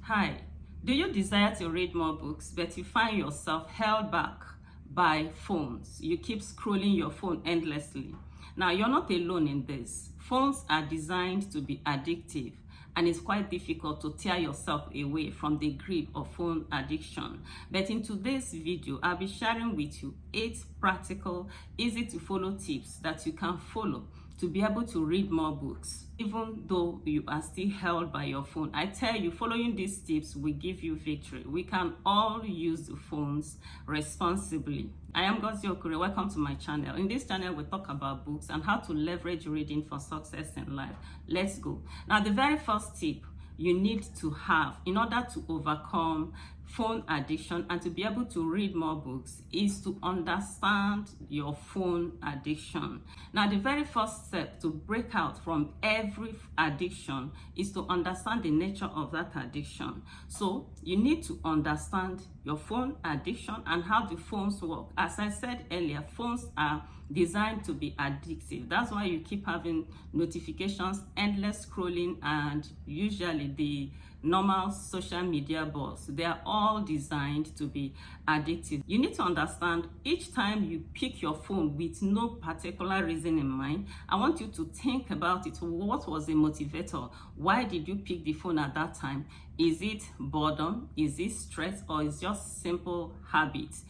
Hi, do you desire to read more books, but you find yourself held back by phones? You keep scrolling your phone endlessly. Now, you're not alone in this. Phones are designed to be addictive, and it's quite difficult to tear yourself away from the grip of phone addiction. But in today's video, I'll be sharing with you 8 practical, easy to follow tips that you can follow to be able to read more books, even though you are still held by your phone. I tell you, following these tips will give you victory. We can all use the phones responsibly. I am Gozi Okure. Welcome to my channel. In this channel, we talk about books and how to leverage reading for success in life. Let's go. Now, the very first tip you need to have in order to overcome phone addiction and to be able to read more books is to understand your phone addiction. Now, the very first step to break out from every addiction is to understand the nature of that addiction. So you need to understand your phone addiction and how the phones work. As I said earlier, phones are designed to be addictive. That's why you keep having notifications, endless scrolling, and usually the normal social media buzz. They are all designed to be addictive. You need to understand each time you pick your phone with no particular reason in mind, I want you to think about it. What was the motivator? Why did you pick the phone at that time? Is it boredom? Is it stress? Or is it just simple habits?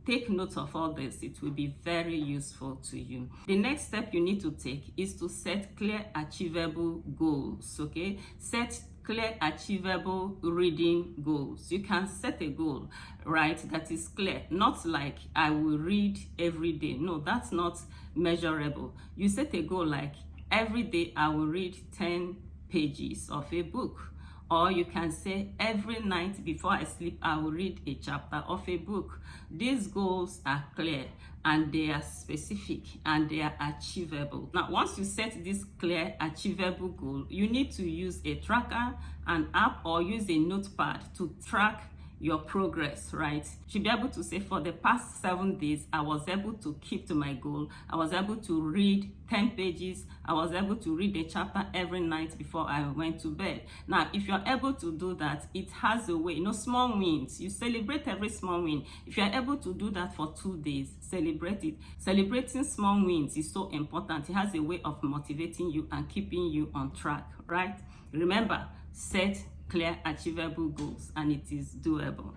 Take note of all this. It will be very useful to you. The next step you need to take is to set clear, achievable goals, okay? Set clear, achievable reading goals. You can set a goal, right, that is clear. Not like I will read every day. No, that's not measurable. You set a goal like every day I will read 10 pages of a book. Or you can say every night before I sleep, I will read a chapter of a book. These goals are clear and they are specific and they are achievable. Now, once you set this clear, achievable goal, you need to use a tracker, an app, or use a notepad to track your progress, right? You should be able to say, for the past 7 days, I was able to keep to my goal. I was able to read 10 pages. I was able to read a chapter every night before I went to bed. Now, if you're able to do that, it has a way, small wins. You celebrate every small win. If you're able to do that for 2 days, celebrate it. Celebrating small wins is so important. It has a way of motivating you and keeping you on track, right? Remember, set clear, achievable goals, and it is doable.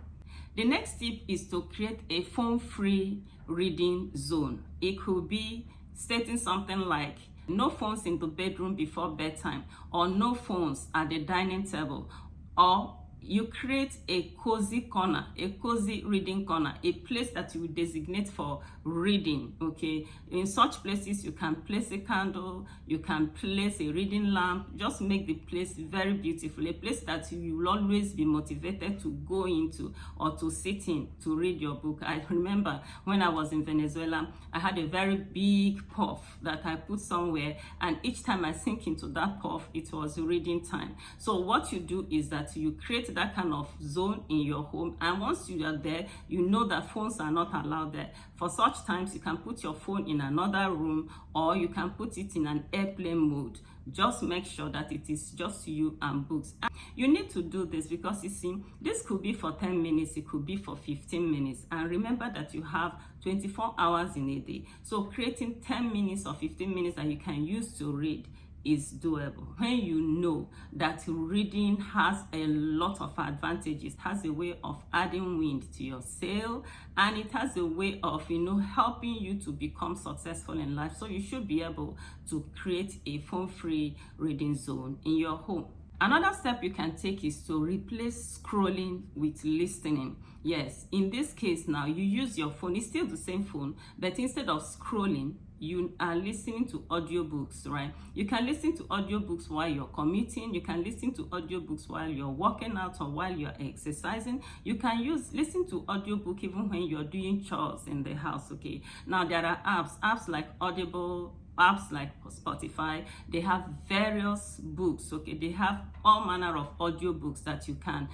The next tip is to create a phone-free reading zone. It could be stating something like no phones in the bedroom before bedtime, or no phones at the dining table, or you create a cozy corner, a cozy reading corner, a place that you will designate for reading, okay? In such places, you can place a candle, you can place a reading lamp, just make the place very beautiful, a place that you will always be motivated to go into or to sit in to read your book. I remember when I was in Venezuela, I had a very big puff that I put somewhere, and each time I sink into that puff, it was reading time. So what you do is that you create that kind of zone in your home, and once you are there, you know that phones are not allowed there. For such times, you can put your phone in another room, or you can put it in an airplane mode. Just make sure that it is just you and books. And you need to do this because, you see, this could be for 10 minutes, it could be for 15 minutes. And remember that you have 24 hours in a day. So creating 10 minutes or 15 minutes that you can use to read is doable. When you know that reading has a lot of advantages, it has a way of adding wind to your sail, and it has a way of helping you to become successful in life. So you should be able to create a phone-free reading zone in your home. Another step you can take is to replace scrolling with listening. Yes, in this case now, you use your phone. It's still the same phone, but instead of scrolling, you are listening to audiobooks, right? You can listen to audiobooks while you're commuting. You can listen to audiobooks while you're working out or while you're exercising. You can listen to audiobook even when you're doing chores in the house, okay? Now, there are apps like Audible, apps like Spotify. They have various books, okay? They have all manner of audiobooks that you can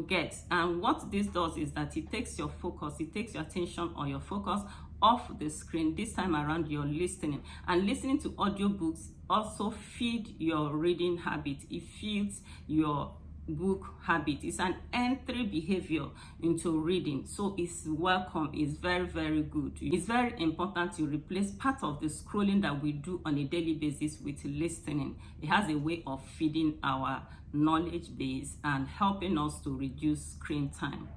get. And what this does is that it takes your focus, it takes your attention or your focus off the screen. This time around, you're listening, and listening to audiobooks also feed your reading habit. It feeds your book habit. It's an entry behavior into reading, so it's welcome. It's very, very good. It's very important to replace part of the scrolling that we do on a daily basis with listening. It has a way of feeding our knowledge base and helping us to reduce screen time.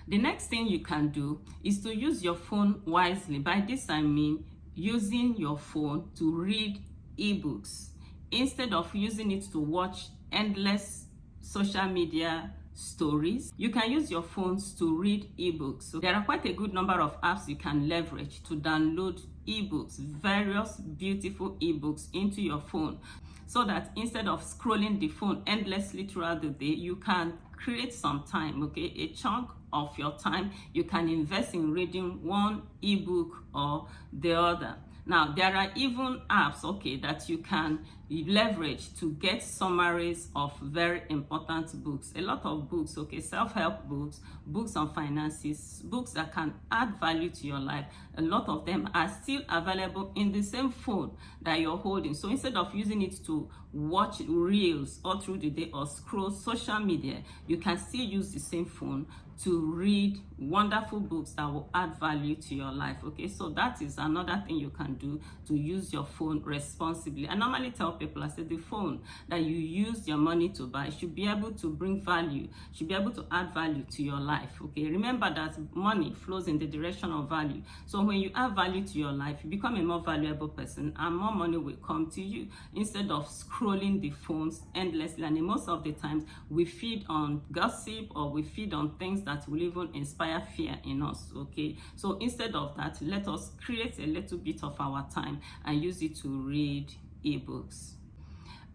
The next thing you can do is to use your phone wisely. By this I mean using your phone to read ebooks instead of using it to watch endless social media stories. You can use your phones to read ebooks. So there are quite a good number of apps you can leverage to download ebooks, various beautiful ebooks into your phone, so that instead of scrolling the phone endlessly throughout the day, you can create some time, okay, a chunk of your time you can invest in reading one ebook or the other. Now, there are even apps, okay, that you can leverage to get summaries of very important books. A lot of books, okay, self-help books, books on finances, books that can add value to your life. A lot of them are still available in the same phone that you're holding. So instead of using it to watch reels all through the day or scroll social media, you can still use the same phone to read wonderful books that will add value to your life. Okay, so that is another thing you can do to use your phone responsibly. I normally tell people, I say the phone that you use your money to buy should be able to bring value, should be able to add value to your life. Okay, remember that money flows in the direction of value. So when you add value to your life, you become a more valuable person and more money will come to you instead of scrolling the phones endlessly. And most of the times we feed on gossip or we feed on things that will even inspire fear in us. Okay, so instead of that, let us create a little bit of our time and use it to read ebooks.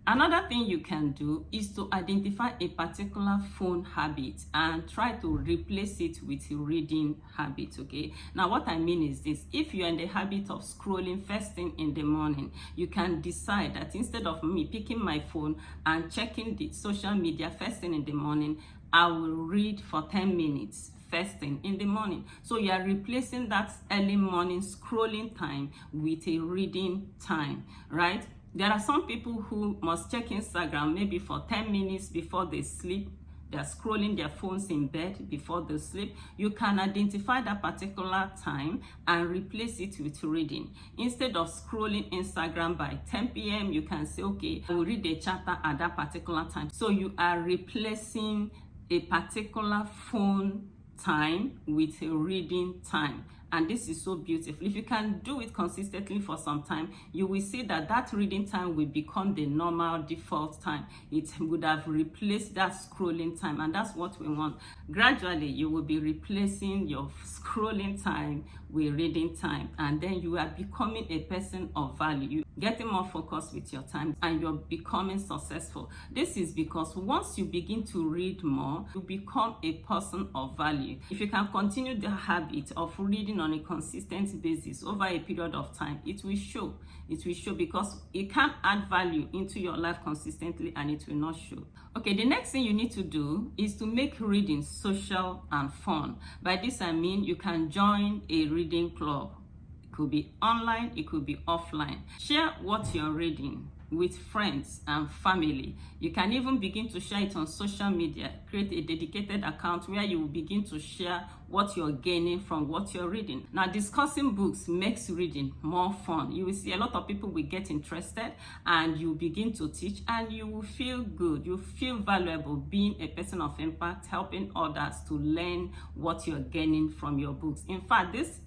Another thing you can do is to identify a particular phone habit and try to replace it with a reading habit. Okay, now what I mean is this: if you're in the habit of scrolling first thing in the morning, you can decide that instead of me picking my phone and checking the social media first thing in the morning, I will read for 10 minutes first thing in the morning. So you are replacing that early morning scrolling time with a reading time, right? There are some people who must check Instagram maybe for 10 minutes before they sleep. They're scrolling their phones in bed before they sleep. You can identify that particular time and replace it with reading. Instead of scrolling Instagram by 10 p.m., you can say, okay, I will read a chapter at that particular time. So you are replacing a particular phone time with a reading time. And this is so beautiful. If you can do it consistently for some time, you will see that that reading time will become the normal default time. It would have replaced that scrolling time, and that's what we want. Gradually, you will be replacing your scrolling time with reading time, and then you are becoming a person of value. You're getting more focused with your time, and you're becoming successful. This is because once you begin to read more, you become a person of value. If you can continue the habit of reading on a consistent basis over a period of time, it will show. It will show, because it can add value into your life consistently and it will not show. Okay, the next thing you need to do is to make reading social and fun. By this I mean you can join a reading club. It could be online, it could be offline. Share what you're reading with friends and family. You can even begin to share it on social media. Create a dedicated account where you will begin to share what you're gaining from what you're reading. Now, discussing books makes reading more fun. You will see a lot of people will get interested and you begin to teach, and you will feel good. You feel valuable being a person of impact, helping others to learn what you're gaining from your books. In fact, this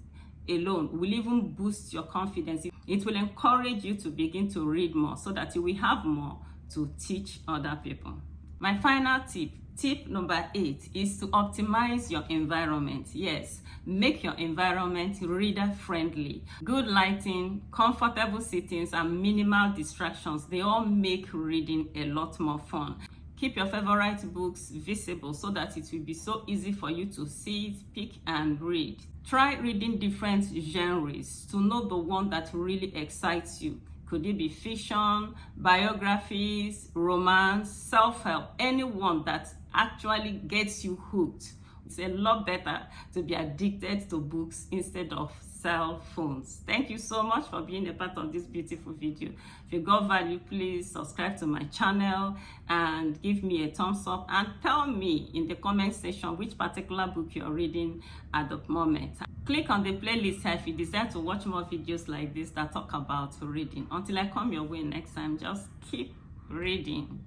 alone will even boost your confidence. It will encourage you to begin to read more so that you will have more to teach other people. My final tip number 8 is to optimize your environment. Yes, make your environment reader friendly. Good lighting, comfortable sittings, and minimal distractions, they all make reading a lot more fun. Keep your favorite books visible so that it will be so easy for you to see it, pick, and read. Try reading different genres to know the one that really excites you. Could it be fiction, biographies, romance, self-help, anyone that actually gets you hooked? It's a lot better to be addicted to books instead of sell phones. Thank you so much for being a part of this beautiful video. If you got value, please subscribe to my channel and give me a thumbs up, and tell me in the comment section which particular book you're reading at the moment. Click on the playlist here if you desire to watch more videos like this that talk about reading. Until I come your way next time, just keep reading.